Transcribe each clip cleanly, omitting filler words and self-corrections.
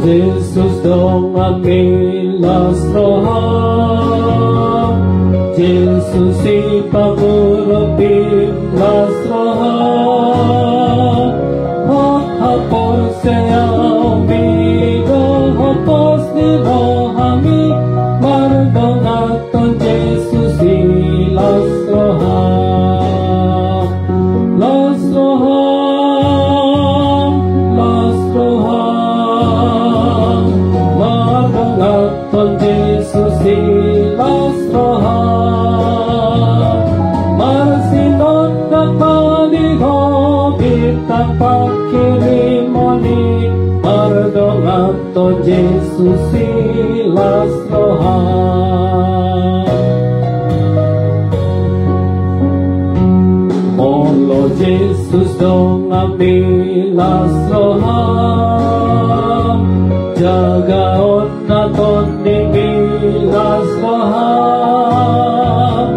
Jesus dong amilas roham, Jesus ipagurupin las roham, hapor saya umigo, hapos ni rohami, mardongaton Jesus ilas roham, las roham, las roham. Ton Jesus ilas roham, marsinot na panigo, bitang pakirimoni, mardongat ton Jesus ilas roham. Olo Jesus dong amilas roham, jagaon naton nimilas roham,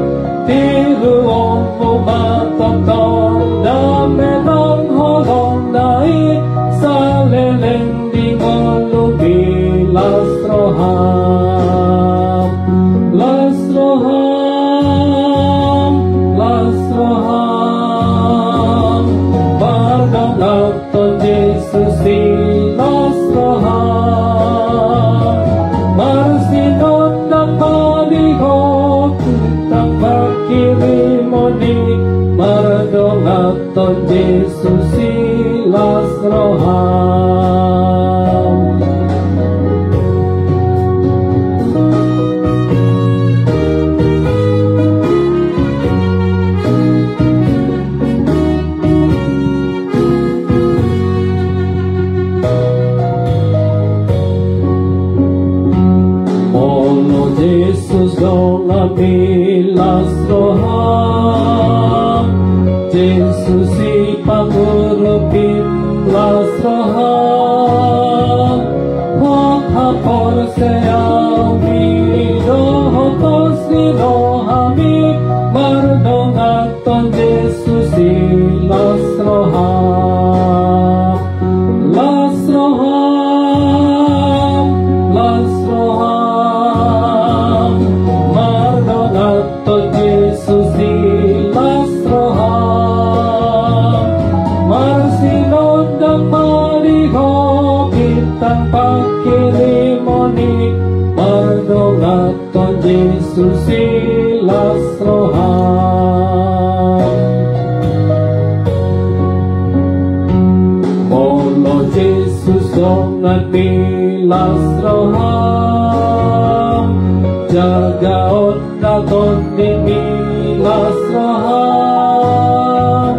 tiruong umatotong damenong holong dai, sa leleng dingol lubilas roham, las roham, las roham, pardongaton Jesus ilas roham, marsinot na panigo, kitang pakirimoni, mardongaton Jesus ilas roham. Jesus dong amilas roham, Jesus ipagurupin las roham, hapor saya umido, hapos ni rohami, mardongaton Jesus ilas roham, las roham, las roham, mardongaton Jesus ilas roham, marsinot na panigo, bitang pakirimoni, mardongaton Jesus ilas roham. Olo Jesus dong amilas roham, jagaon naton nimilas roham,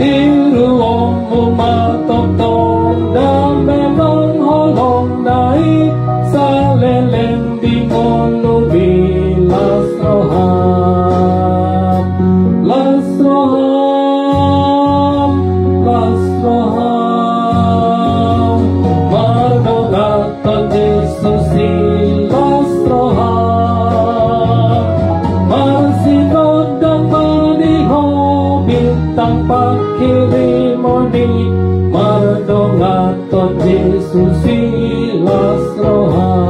tiruong umatotong damenong holong dai, sa leleng dingol lubilas roham, las roham, las roham, mardongaton Jesus ilas roham, marsinot na panigo, bitang pakirimoni, mardongaton Jesus ilas roham.